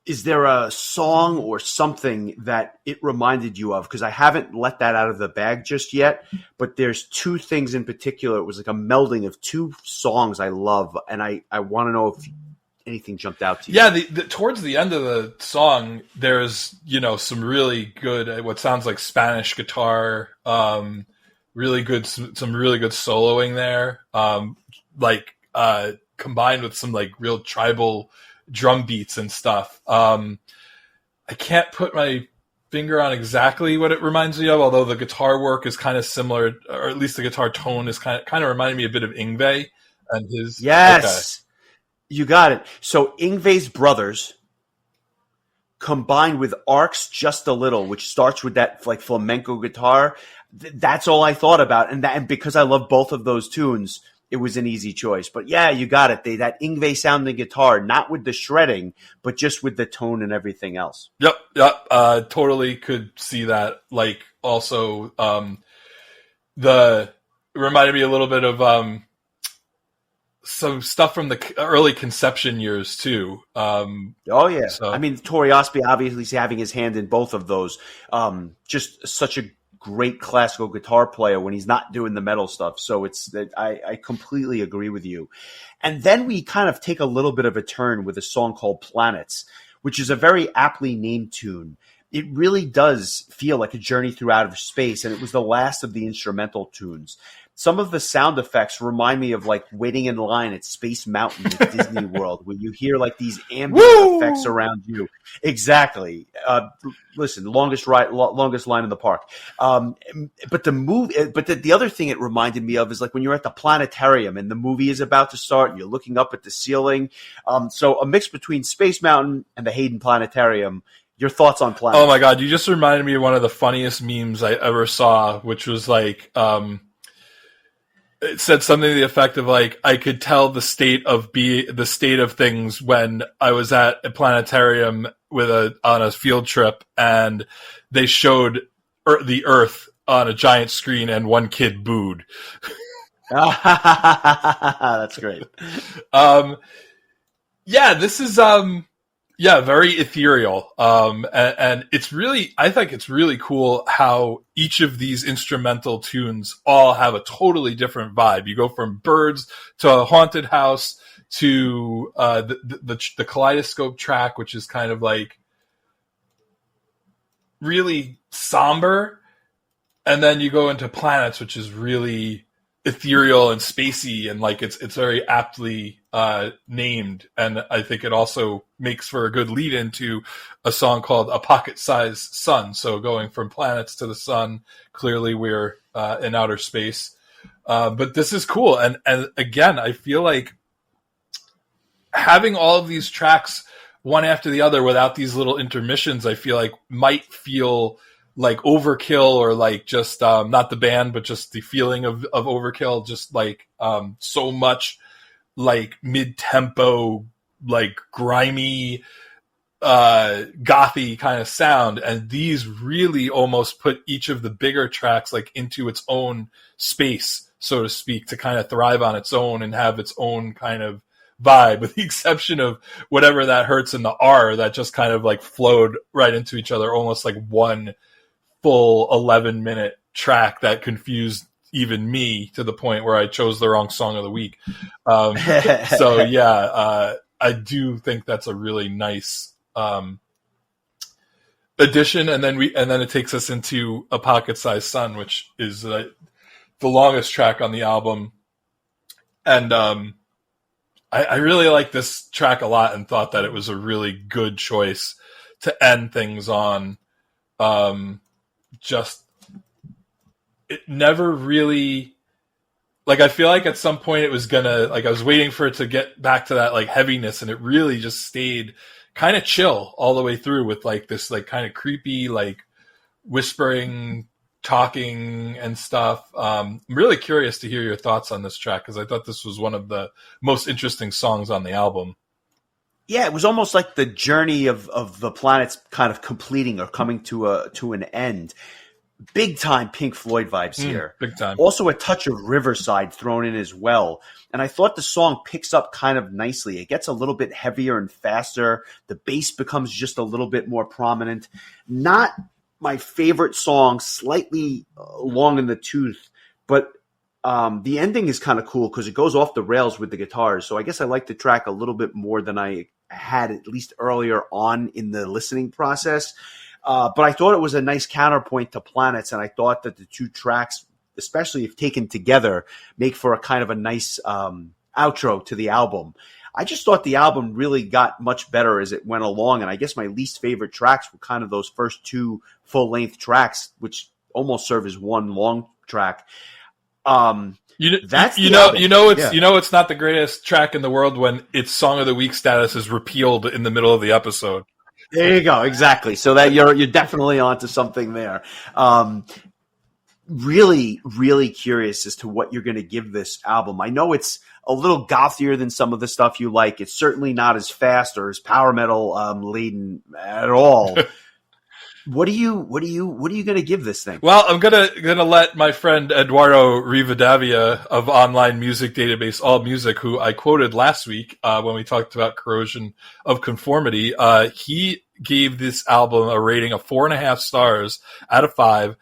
is there a song or something that it reminded you of? Because I haven't let that out of the bag just yet, but there's two things in particular. It was like a melding of two songs I love, and I want to know if anything jumped out to you. Yeah, towards the end of the song, there's, some really good, what sounds like Spanish guitar, some really good soloing there, combined with some like real tribal drum beats and stuff. I can't put my finger on exactly what it reminds me of, although the guitar work is kind of similar, or at least the guitar tone is kind of reminding me a bit of Yngwie and his. Yes. Okay. You got it. So Yngwie's Brothers combined with Arc's Just a Little, which starts with that like flamenco guitar. That's all I thought about. And because I love both of those tunes, it was an easy choice. But yeah, you got it. That Yngwie sounding guitar, not with the shredding, but just with the tone and everything else. Yep. Totally could see that. Like also, it reminded me a little bit of, some stuff from the early Conception years too. Oh yeah. So. I mean, Tori Osby obviously having his hand in both of those. Just such a great classical guitar player when he's not doing the metal stuff. So I completely agree with you. And then we kind of take a little bit of a turn with a song called Planets, which is a very aptly named tune. It really does feel like a journey through outer space, and it was the last of the instrumental tunes. Some of the sound effects remind me of like waiting in line at Space Mountain at Disney World, where you hear like these ambient effects around you. Exactly. Listen, longest line in the park. But the other thing it reminded me of is like when you're at the planetarium and the movie is about to start and you're looking up at the ceiling. So a mix between Space Mountain and the Hayden Planetarium. Your thoughts on Planet? Oh my God, you just reminded me of one of the funniest memes I ever saw, which was like, it said something to the effect of like, I could tell the state of things when I was at a planetarium on a field trip, and they showed the Earth on a giant screen, and one kid booed. That's great. Yeah, this is very ethereal. And it's really, I think it's really cool how each of these instrumental tunes all have a totally different vibe. You go from birds to a haunted house to the Kaleidoscope track, which is kind of like really somber, and then you go into Planets, which is really ethereal and spacey, and like it's very aptly named, and I think it also makes for a good lead into a song called A Pocket-Sized Sun. So going from planets to the sun, clearly we're in outer space, but this is cool, and again, I feel like having all of these tracks one after the other without these little intermissions, I feel like might feel like overkill, or like just not the band, but just the feeling of overkill, just like so much like mid-tempo, like grimy, gothy kind of sound. And these really almost put each of the bigger tracks like into its own space, so to speak, to kind of thrive on its own and have its own kind of vibe, with the exception of Whatever That Hurts and the R, that just kind of like flowed right into each other, almost like one full 11-minute track that confused even me to the point where I chose the wrong song of the week. So yeah, I do think that's a really nice addition. And then it takes us into A Pocket-Sized Sun, which is the longest track on the album. And I really like this track a lot, and thought that it was a really good choice to end things on. Just, it never really, like, I feel like at some point it was gonna, like, I was waiting for it to get back to that like heaviness, and it really just stayed kind of chill all the way through, with like this like kind of creepy like whispering, talking and stuff. I'm really curious to hear your thoughts on this track, because I thought this was one of the most interesting songs on the album. Yeah, it was almost like the journey of the planets kind of completing or coming to an end. Big time Pink Floyd vibes here. Big time. Also a touch of Riverside thrown in as well. And I thought the song picks up kind of nicely. It gets a little bit heavier and faster. The bass becomes just a little bit more prominent. Not my favorite song, slightly long in the tooth, but the ending is kind of cool because it goes off the rails with the guitars. So I guess I like the track a little bit more than I had, at least earlier on in the listening process. But I thought it was a nice counterpoint to Planets, and I thought that the two tracks, especially if taken together, make for a kind of a nice outro to the album. I just thought the album really got much better as it went along, and I guess my least favorite tracks were kind of those first two full-length tracks, which almost serve as one long track. It's not the greatest track in the world when its Song of the Week status is repealed in the middle of the episode. There you go, exactly. So that you're definitely onto something there. Really, really curious as to what you're going to give this album. I know it's a little gothier than some of the stuff you like. It's certainly not as fast or as power metal laden at all. What are you going to give this thing? Well, I'm gonna let my friend Eduardo Rivadavia of online music database All Music, who I quoted last week when we talked about Corrosion of Conformity, he gave this album a rating of 4.5 stars out of 5,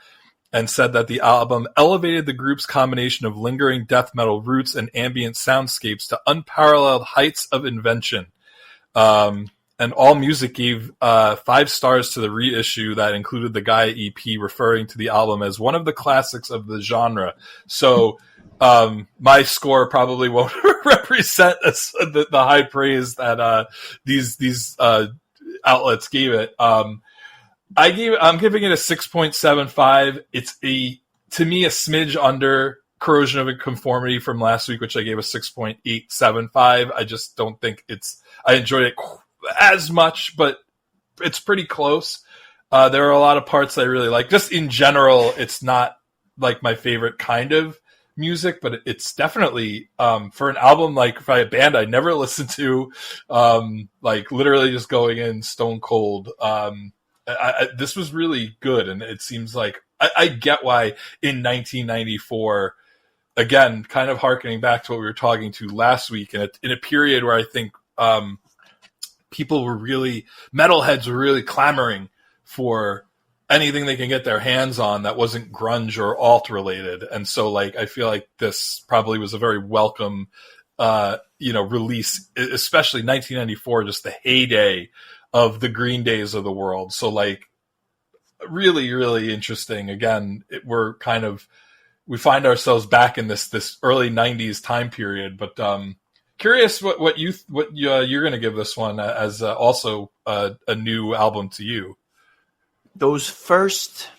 and said that the album elevated the group's combination of lingering death metal roots and ambient soundscapes to unparalleled heights of invention. And All Music gave 5 stars to the reissue that included the Gaia EP, referring to the album as one of the classics of the genre. So my score probably won't represent the high praise that these outlets gave it. I'm giving it a 6.75. It's to me a smidge under Corrosion of Conformity from last week, which I gave a 6.875. I just don't think I enjoyed it as much, but it's pretty close. There are a lot of parts I really like. Just in general, it's not like my favorite kind of music, but it's definitely for an album, like by a band I never listened to, like literally just going in stone cold. This was really good, and it seems like I get why in 1994, again, kind of harkening back to what we were talking to last week, and in a period where I think metalheads were really clamoring for anything they can get their hands on that wasn't grunge or alt related. And so like, I feel like this probably was a very welcome, release, especially 1994, just the heyday of the Green Days of the world. So like really, really interesting. Again, we find ourselves back in this early 90s time period, but curious what you're going to give this one as also a new album to you. Those first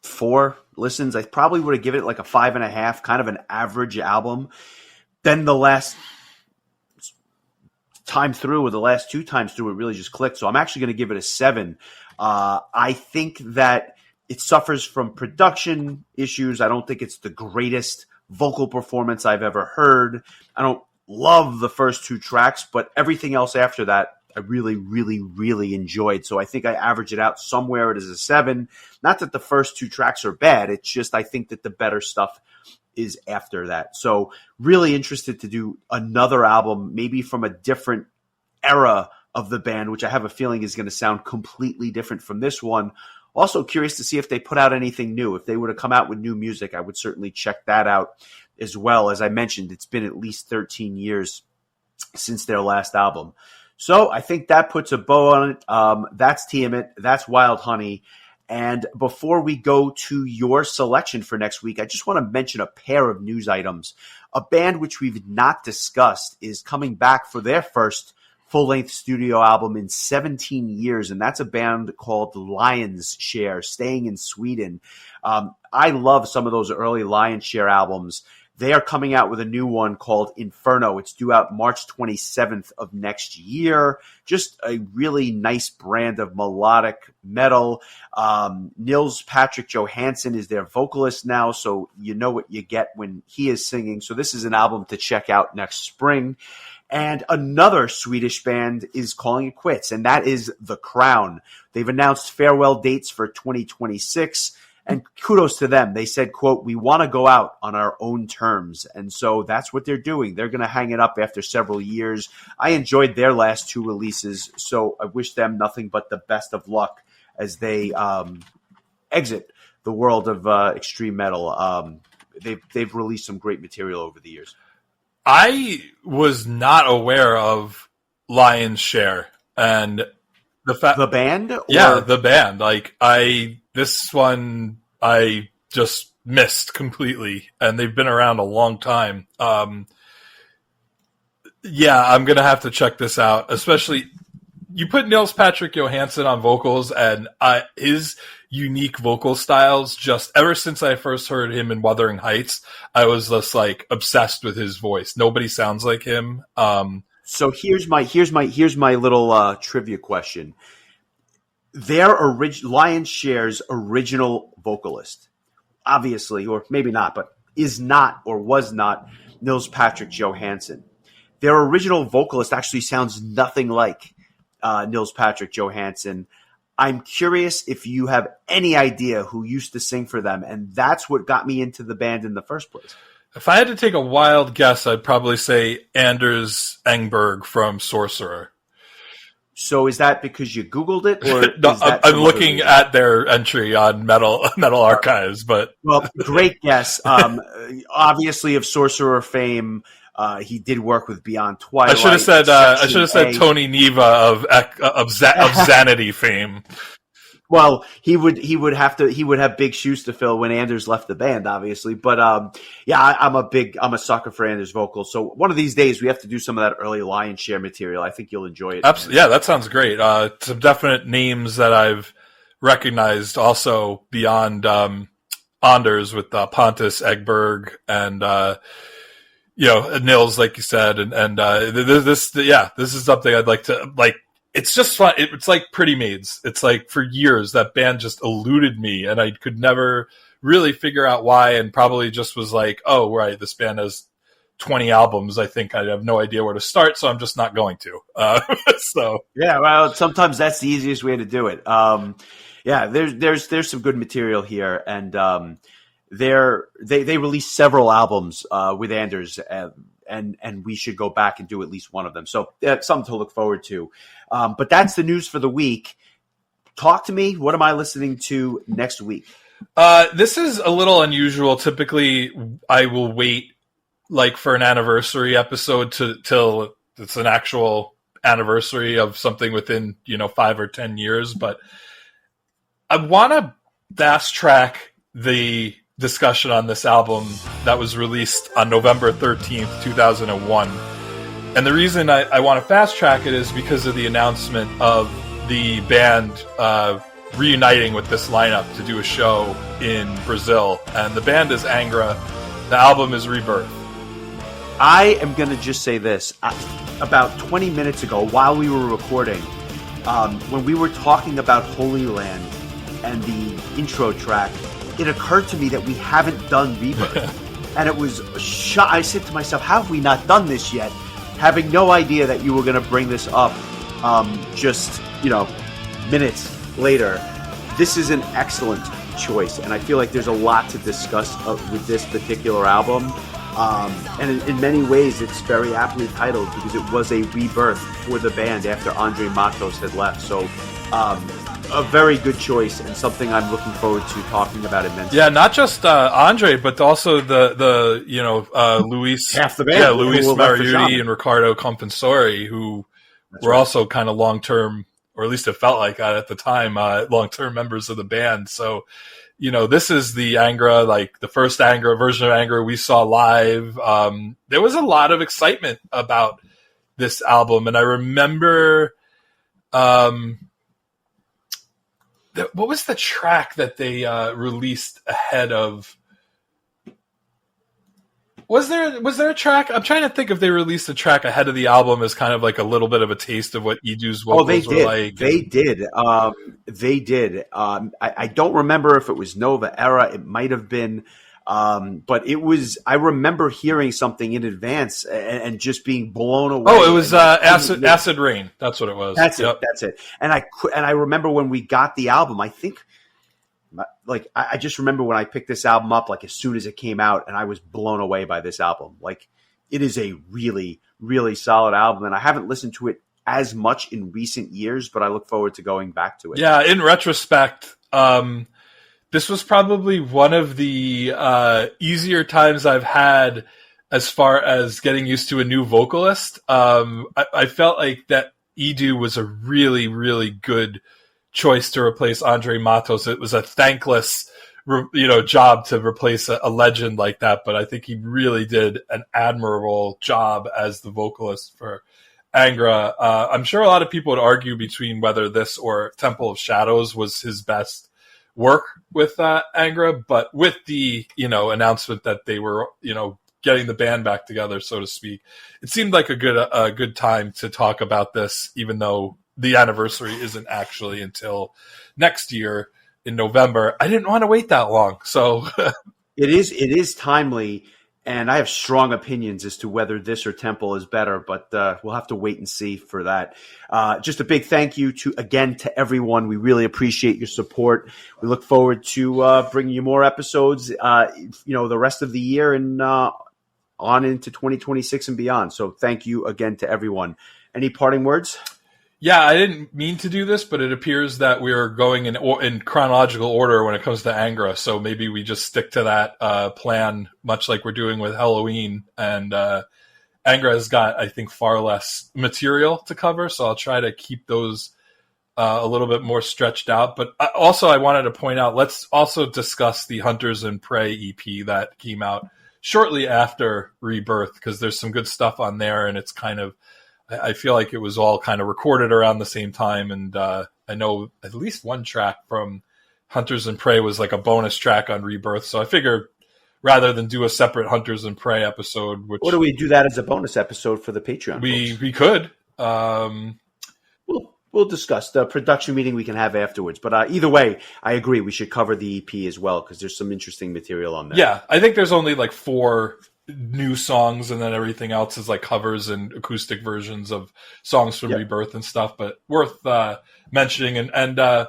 4 listens, I probably would have given it like a 5.5, kind of an average album. Then the last time through, or the last 2 times through, it really just clicked. So I'm actually going to give it a 7. I think that it suffers from production issues. I don't think it's the greatest vocal performance I've ever heard. I don't love the first 2 tracks, but everything else after that, I really, really, really enjoyed. So I think I average it out somewhere as a 7. Not that the first 2 tracks are bad. It's just I think that the better stuff is after that. So really interested to do another album, maybe from a different era of the band, which I have a feeling is going to sound completely different from this one. Also curious to see if they put out anything new. If they were to come out with new music, I would certainly check that out as well. As I mentioned, it's been at least 13 years since their last album. So I think that puts a bow on it. That's Tiamat. That's Wildhoney. And before we go to your selection for next week, I just want to mention a pair of news items. A band which we've not discussed is coming back for their first full-length studio album in 17 years, and that's a band called Lion's Share, staying in Sweden. I love some of those early Lion's Share albums. They are coming out with a new one called Inferno. It's due out March 27th of next year. Just a really nice brand of melodic metal. Nils Patrick Johansson is their vocalist now, so you know what you get when he is singing. So this is an album to check out next spring. And another Swedish band is calling it quits, and that is The Crown. They've announced farewell dates for 2026. And kudos to them. They said, quote, "We want to go out on our own terms." And so that's what they're doing. They're going to hang it up after several years. I enjoyed their last 2 releases, so I wish them nothing but the best of luck as they exit the world of extreme metal. They've released some great material over the years. I was not aware of Lion's Share and the band. Yeah, the band. Like this one I just missed completely, and they've been around a long time. Yeah, I'm gonna have to check this out. Especially, you put Nils Patrick Johansson on vocals, and his unique vocal styles. Just ever since I first heard him in Wuthering Heights, I was just like obsessed with his voice. Nobody sounds like him. So here's my little trivia question. Their Lion's Share's original vocalist, obviously, or maybe not, but is not or was not Nils Patrick Johansson. Their original vocalist actually sounds nothing like Nils Patrick Johansson. I'm curious if you have any idea who used to sing for them, and that's what got me into the band in the first place. If I had to take a wild guess, I'd probably say Anders Engberg from Sorcerer. So is that because you Googled it, or no, I'm looking at their entry on Metal Archives? But well, great guess. Obviously, of Sorcerer fame, he did work with Beyond Twilight. I should have said Tony Neva of Xanity fame. Well, he would have big shoes to fill when Anders left the band, obviously. But yeah, I'm a sucker for Anders' vocals. So one of these days we have to do some of that early Lion's Share material. I think you'll enjoy it. Absolutely. Yeah, that sounds great. Some definite names that I've recognized also beyond Anders with Pontus Egberg and Nils, like you said, and this is something I'd like to like. It's just fun. It's like Pretty Maids. It's like for years that band just eluded me, and I could never really figure out why. And probably just was like, "Oh, right, this band has 20 albums. I think I have no idea where to start, so I'm just not going to." So yeah, well, sometimes that's the easiest way to do it. Yeah, there's some good material here, and they released several albums with Anders. And we should go back and do at least one of them. So something to look forward to. But that's the news for the week. Talk to me. What am I listening to next week? This is a little unusual. Typically, I will wait like for an anniversary episode till it's an actual anniversary of something within 5 or 10 years, but I want to fast track the discussion on this album that was released on November 13th, 2001. And the reason I want to fast track it is because of the announcement of the band reuniting with this lineup to do a show in Brazil. And the band is Angra. The album is Rebirth. I am going to just say this. About 20 minutes ago, while we were recording, when we were talking about Holy Land and the intro track, it occurred to me that we haven't done Rebirth. And it was I said to myself, how have we not done this yet? Having no idea that you were going to bring this up just, minutes later. This is an excellent choice, and I feel like there's a lot to discuss with this particular album. And in many ways, it's very aptly titled because it was a rebirth for the band after Andre Matos had left. So, a very good choice and something I'm looking forward to talking about immensely. Yeah, not just Andre, but also the Luis, half the band, yeah, Luis Mariucci and Ricardo Compensori, who were also kind of long-term, or at least it felt like that at the time, long-term members of the band. So, this is the Angra, like the first Angra version of Angra we saw live. There was a lot of excitement about this album, and I remember, what was the track that they released ahead of? Was there a track? I'm trying to think if they released a track ahead of the album as kind of like a little bit of a taste of what Idu's vocals were like. They did. I don't remember if it was Nova Era. It might have been. But it was. I remember hearing something in advance and just being blown away. Oh, it was Acid Rain. That's what it was. That's it. And I remember when we got the album. I think. Like, I just remember when I picked this album up, like as soon as it came out, and I was blown away by this album. Like, it is a really, really solid album, and I haven't listened to it as much in recent years, but I look forward to going back to it. Yeah, in retrospect, this was probably one of the easier times I've had as far as getting used to a new vocalist. I felt like that Idu was a really, really good choice to replace Andre Matos. It was a thankless, job to replace a legend like that, but I think he really did an admirable job as the vocalist for Angra. I'm sure a lot of people would argue between whether this or Temple of Shadows was his best work with Angra, but with the announcement that they were getting the band back together, so to speak, it seemed like a good time to talk about this, even though the anniversary isn't actually until next year in November. I didn't want to wait that long. So it is timely, and I have strong opinions as to whether this or Temple is better, but we'll have to wait and see for that. Just a big thank you to everyone. We really appreciate your support. We look forward to bringing you more episodes, the rest of the year and on into 2026 and beyond. So thank you again to everyone. Any parting words? Yeah, I didn't mean to do this, but it appears that we're going in chronological order when it comes to Angra. So maybe we just stick to that plan, much like we're doing with Halloween. And Angra has got, I think, far less material to cover, so I'll try to keep those a little bit more stretched out. But also, I wanted to point out, let's also discuss the Hunters and Prey EP that came out shortly after Rebirth, because there's some good stuff on there, and it's kind of, I feel like it was all kind of recorded around the same time, and I know at least one track from Hunters and Prey was like a bonus track on Rebirth, so I figured rather than do a separate Hunters and Prey episode, which... Or do we do that as a bonus episode for the Patreon? We could. We'll discuss the production meeting we can have afterwards, but either way, I agree we should cover the EP as well, because there's some interesting material on there. Yeah, I think there's only like 4 new songs, and then everything else is like covers and acoustic versions of songs from Rebirth and stuff, but worth mentioning. And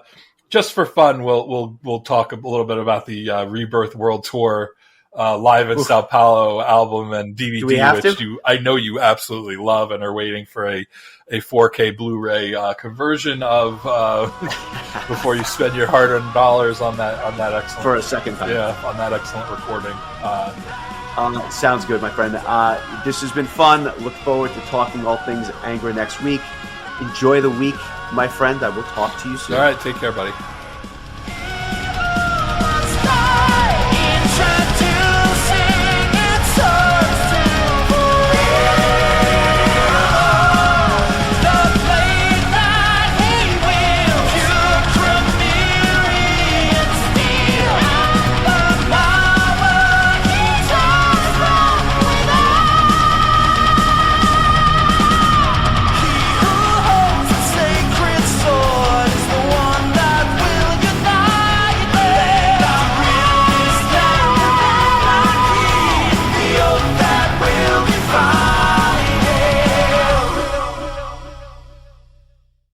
just for fun, we'll talk a little bit about the Rebirth World Tour live in Sao Paulo album and DVD, which I know you absolutely love and are waiting for a 4K Blu-ray conversion of before you spend your hard-earned dollars on that excellent, for a second time. Yeah, on that excellent recording. Sounds good, my friend. This has been fun. Look forward to talking all things Angra next week. Enjoy the week, my friend. I will talk to you soon. All right, take care, buddy.